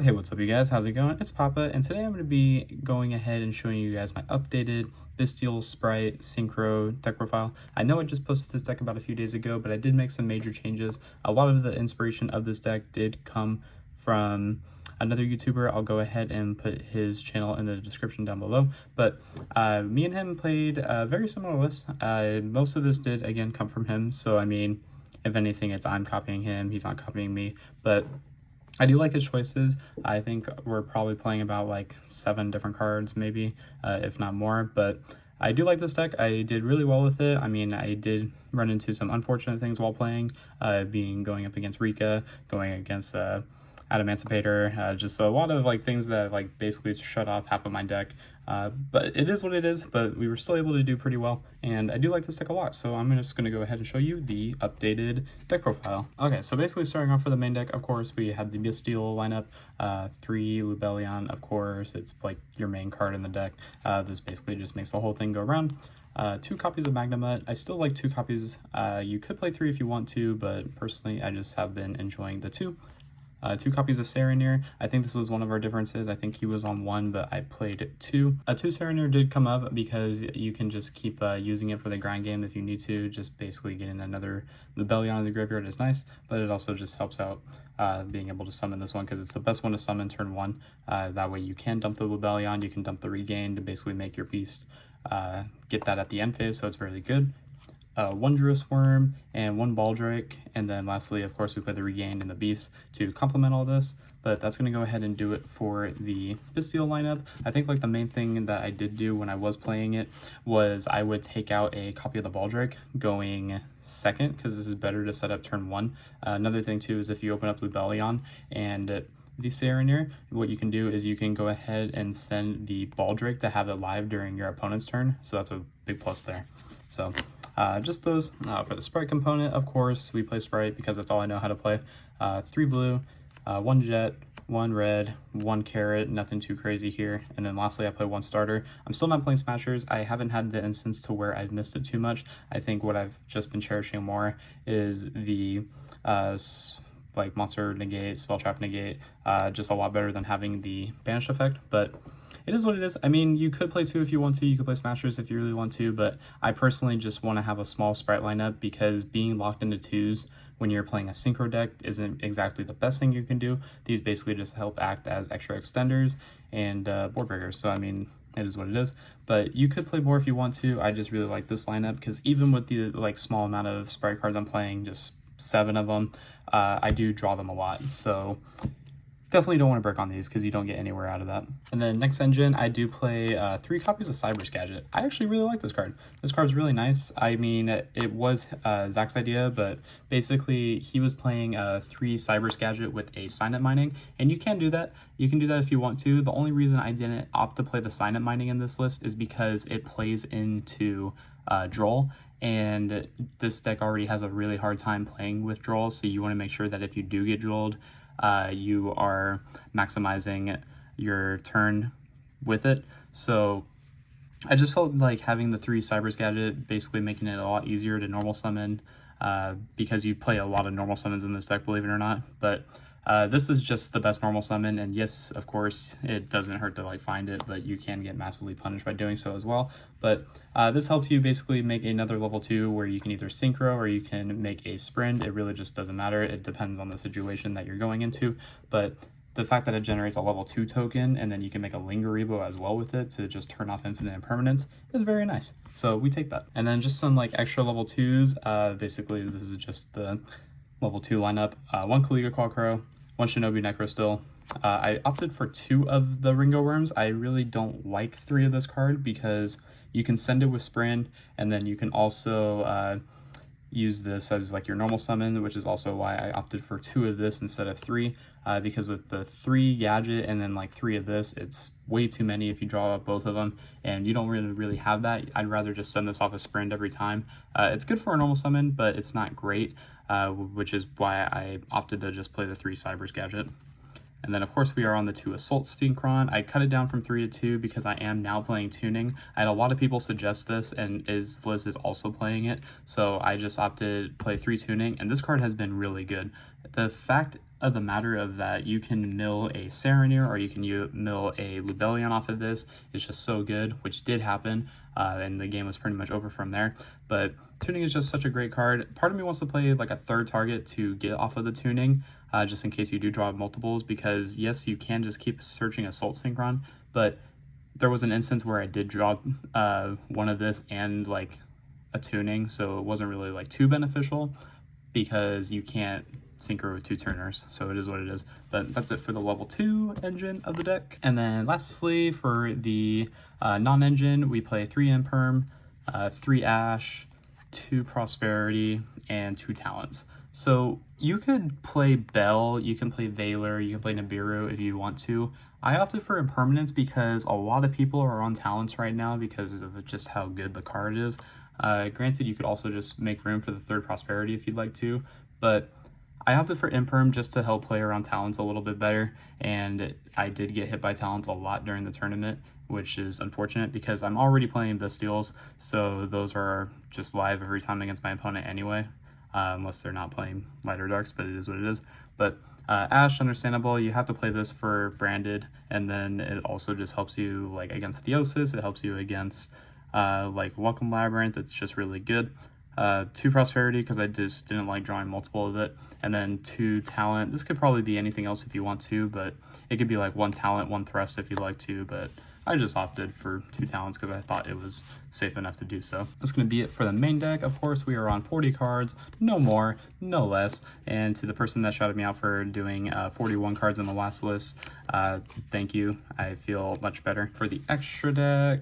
Hey, what's up you guys? How's it going? It's Papa, and today I'm going to be going ahead and showing you guys my updated Bystial, Spright, SYNCHRO deck profile. I know I just posted this deck about a few days ago, but I did make some major changes. A lot of the inspiration of this deck did come from another YouTuber. I'll go ahead and put his channel in the description down below. But me and him played a very similar list. Most of this did, again, come from him. So, I mean, if anything, it's I'm copying him, he's not copying me. But I do like his choices. I think we're probably playing about like 7 different cards, maybe, if not more. But I do like this deck. I did really well with it. I mean, I did run into some unfortunate things while playing, going up against Rika, going against Adamantipator, just a lot of like things that like basically shut off half of my deck. But it is what it is, but we were still able to do pretty well, and I do like this deck a lot, so I'm just going to go ahead and show you the updated deck profile. Okay, so basically starting off for the main deck, of course, we have the Bystial lineup, 3 Lubellion, of course, it's like your main card in the deck. This basically just makes the whole thing go around. 2 copies of Magnamut. I still like 2 copies. You could play 3 if you want to, but personally, I just have been enjoying the 2. 2 copies of Serenir. I think this was one of our differences. I think he was on 1, but I played 2. 2 Serenir did come up because you can just keep using it for the grind game if you need to. Just basically getting another Lubellion in the graveyard is nice, but it also just helps out being able to summon this one because it's the best one to summon turn 1. That way you can dump the Lubellion, you can dump the regain to basically make your beast get that at the end phase, so it's really good. 1 Druis Worm and 1 Baldrake, and then lastly, of course, we play the Regain and the Beast to complement all this, but that's going to go ahead and do it for the Bystial lineup. I think like the main thing that I did do when I was playing it was I would take out a copy of the Baldrake going second, because this is better to set up turn 1. Another thing too is if you open up Lubellion and the Serenir, what you can do is you can go ahead and send the Baldrake to have it live during your opponent's turn, so that's a big plus there. So just those. For the Spright component, of course, we play Spright because that's all I know how to play. 3 blue, 1 jet, 1 red, 1 carrot, nothing too crazy here. And then lastly, I play 1 starter. I'm still not playing Smashers. I haven't had the instance to where I've missed it too much. I think what I've just been cherishing more is the like Monster Negate, Spell Trap Negate, just a lot better than having the Banish effect, but it is what it is. I mean, you could play 2 if you want to, you could play Smashers if you really want to, but I personally just want to have a small Spright lineup because being locked into 2s when you're playing a Synchro deck isn't exactly the best thing you can do. These basically just help act as extra extenders and board breakers, so I mean, it is what it is. But you could play more if you want to. I just really like this lineup because even with the like small amount of Spright cards I'm playing, just 7 of them, I do draw them a lot, so definitely don't want to break on these because you don't get anywhere out of that. And then next engine, I do play 3 copies of Cyber's Gadget. I actually really like this card. This card's really nice. I mean, it was Zach's idea, but basically he was playing 3 Cyber's Gadget with a Signet Mining, and you can do that. You can do that if you want to. The only reason I didn't opt to play the Signet Mining in this list is because it plays into Droll, and this deck already has a really hard time playing with Droll, so you want to make sure that if you do get Drolled, you are maximizing your turn with it. So I just felt like having the 3 Cyber's Gadget basically making it a lot easier to normal summon, because you play a lot of normal summons in this deck, believe it or not. But this is just the best normal summon, and yes, of course, it doesn't hurt to like find it, but you can get massively punished by doing so as well. But this helps you basically make another level 2 where you can either Synchro or you can make a Sprint. It really just doesn't matter. It depends on the situation that you're going into, but the fact that it generates a level 2 token and then you can make a Lingeribo as well with it to just turn off infinite impermanence is very nice. So we take that. And then just some like extra level 2s. Basically, this is just the level 2 lineup. 1 Kaliga Clawcrow, 1 Shinobi Necrostill. I opted for 2 of the Ringo Worms. I really don't like 3 of this card because you can send it with Sprint, and then you can also use this as like your normal summon, which is also why I opted for 2 of this instead of 3, because with the 3 gadget and then like 3 of this, it's way too many if you draw up both of them, and you don't really have that. I'd rather just send this off a Sprint every time. It's good for a normal summon, but it's not great, which is why I opted to just play the 3 Cyber's Gadget. And then of course we are on the 2 Assault Synchron. I cut it down from 3 to 2 because I am now playing tuning. I had a lot of people suggest this, and Liz is also playing it, so I just opted play 3 tuning, and this card has been really good. The fact of the matter of that you can mill a Serenir or you can mill a Lubellion off of this is just so good, which did happen, and the game was pretty much over from there. But tuning is just such a great card. Part of me wants to play like a third target to get off of the tuning, just in case you do draw multiples, because yes, you can just keep searching Assault Synchron, but there was an instance where I did draw one of this and like a tuning, so it wasn't really like too beneficial because you can't synchro with 2 turners, so it is what it is. But that's it for the level 2 engine of the deck. And then lastly, for the non-engine, we play 3 Imperm, 3 Ash, 2 Prosperity, and 2 Talents. So you could play Bell, you can play Valor, you can play Nibiru if you want to. I opted for Impermanence because a lot of people are on Talents right now because of just how good the card is. Granted, you could also just make room for the 3rd Prosperity if you'd like to, but I opted for Imperm just to help play around Talents a little bit better, and I did get hit by Talents a lot during the tournament, which is unfortunate because I'm already playing Bystials, so those are just live every time against my opponent anyway, unless they're not playing Light or Darks, but it is what it is. But Ash, understandable, you have to play this for Branded, and then it also just helps you like against Theosis, it helps you against like Welcome Labyrinth, it's just really good. 2 Prosperity because I just didn't like drawing multiple of it, and then 2 Talent. This could probably be anything else if you want to, but it could be like 1 Talent, 1 Thrust if you'd like to, but I just opted for 2 Talents because I thought it was safe enough to do so. That's going to be it for the main deck. Of course, we are on 40 cards, no more, no less, and to the person that shouted me out for doing 41 cards in the last list, thank you. I feel much better. For the extra deck,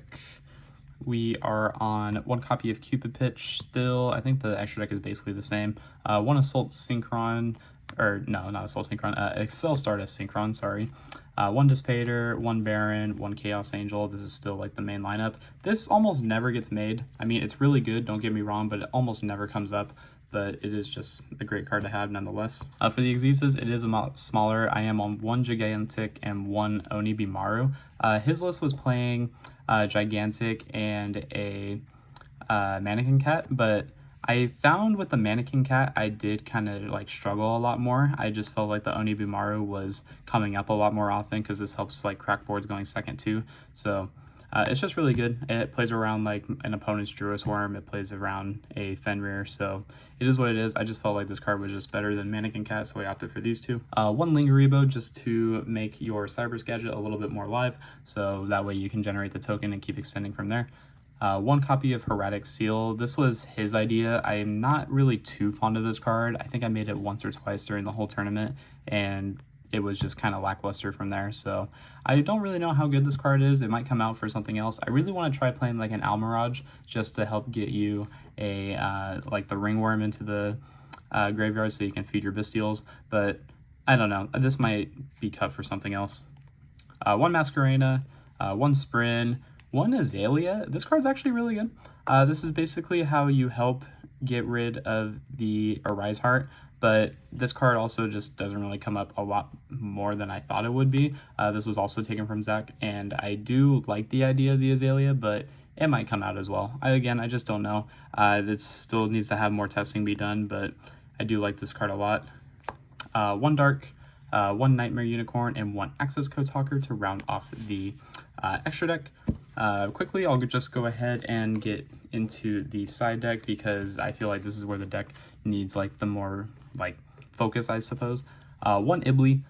we are on 1 copy of Cupid Pitch still. I think the extra deck is basically the same. 1 Assault Synchron, or no, not Assault Synchron, Excel Stardust Synchron, sorry. 1 Dispater, 1 Baron, 1 Chaos Angel. This is still like the main lineup. This almost never gets made. I mean, it's really good, don't get me wrong, but it almost never comes up. But it is just a great card to have nonetheless. For the Exesis, it is a lot smaller. I am on 1 Gigantic and 1 Oni Bimaru. His list was playing Gigantic and a Mannequin Cat, but I found with the Mannequin Cat, I did kind of like struggle a lot more. I just felt like the Oni Bimaru was coming up a lot more often because this helps like crack boards going second too. So it's just really good. It plays around like an opponent's Druis Worm. It plays around a Fenrir, so it is what it is. I just felt like this card was just better than Mannequin Cat, so I opted for these 2. 1 Lingeribo just to make your Cyber's Gadget a little bit more live, so that way you can generate the token and keep extending from there. 1 copy of Hieratic Seal. This was his idea. I am not really too fond of this card. I think I made it once or twice during the whole tournament, and it was just kind of lackluster from there. So I don't really know how good this card is. It might come out for something else. I really want to try playing like an Almirage just to help get you a like the Ringworm into the graveyard so you can feed your Bystials. But I don't know. This might be cut for something else. 1 Masquerena, 1 Sprin, 1 Azalea. This card's actually really good. This is basically how you help get rid of the Arise Heart, but this card also just doesn't really come up a lot more than I thought it would be. This was also taken from Zach, and I do like the idea of the Azalea, but it might come out as well. Again, I just don't know. This still needs to have more testing be done, but I do like this card a lot. 1 Dark, 1 Nightmare Unicorn, and 1 Access Code Talker to round off the extra deck. Quickly, I'll just go ahead and get into the side deck because I feel like this is where the deck needs like the more like focus, I suppose. 1 Ibly.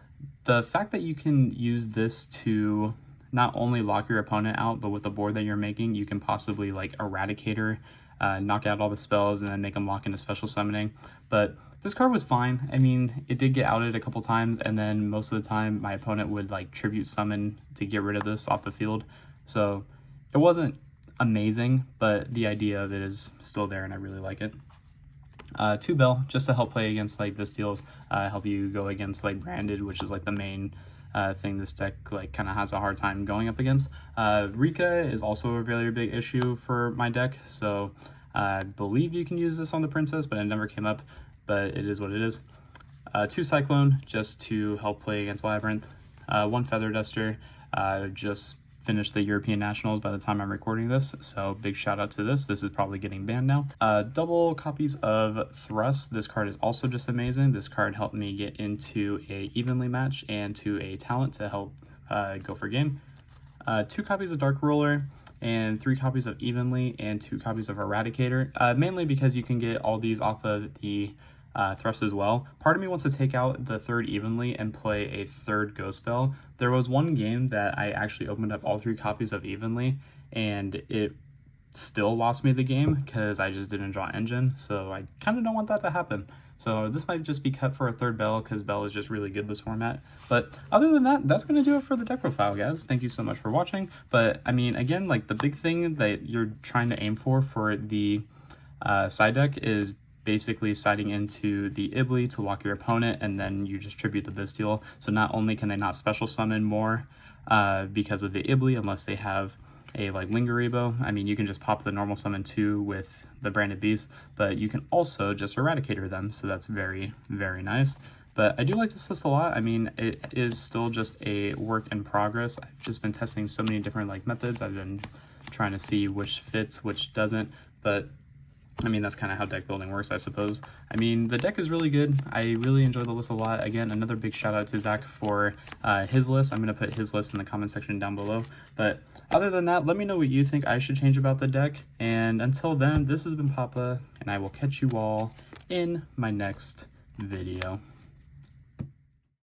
The fact that you can use this to not only lock your opponent out, but with the board that you're making, you can possibly like Eradicator, knock out all the spells, and then make them lock into special summoning. But this card was fine. I mean, it did get outed a couple times, and then most of the time my opponent would like tribute summon to get rid of this off the field. So it wasn't amazing, but the idea of it is still there, and I really like it. 2 Bell, just to help play against like Bystials, help you go against like Branded, which is like the main thing this deck like kind of has a hard time going up against. Rika is also a very big issue for my deck, so I believe you can use this on the Princess, but it never came up, but it is what it is. 2 Cyclone just to help play against Labyrinth, 1 Feather Duster, just finished the European Nationals by the time I'm recording this, so big shout out to this. This is probably getting banned now. Double copies of Thrust. This card is also just amazing. This card helped me get into a evenly match and to a talent to help go for game. 2 copies of Dark Roller and 3 copies of Evenly and 2 copies of Eradicator, mainly because you can get all these off of the Thrust as well. Part of me wants to take out the 3rd Evenly and play a 3rd Ghost Spell. There was one game that I actually opened up all 3 copies of Evenly and it still lost me the game because I just didn't draw Engine, so I kind of don't want that to happen. So this might just be cut for a 3rd Bell because Bell is just really good this format. But other than that, that's going to do it for the deck profile, guys. Thank you so much for watching. But I mean, again, like the big thing that you're trying to aim for the side deck is basically siding into the Ibly to lock your opponent, and then you just tribute the Bystial. So not only can they not special summon more because of the Ibly unless they have a like Lingeribo. I mean, you can just pop the normal summon 2 with the Branded Beast, but you can also just Eradicator them, so that's very, very nice. But I do like this list a lot. I mean, it is still just a work in progress. I've just been testing so many different like methods. I've been trying to see which fits, which doesn't, but I mean, that's kind of how deck building works, I suppose. I mean, the deck is really good. I really enjoy the list a lot. Again, another big shout out to Zach for his list. I'm going to put his list in the comment section down below. But other than that, let me know what you think I should change about the deck. And until then, this has been Papa, and I will catch you all in my next video.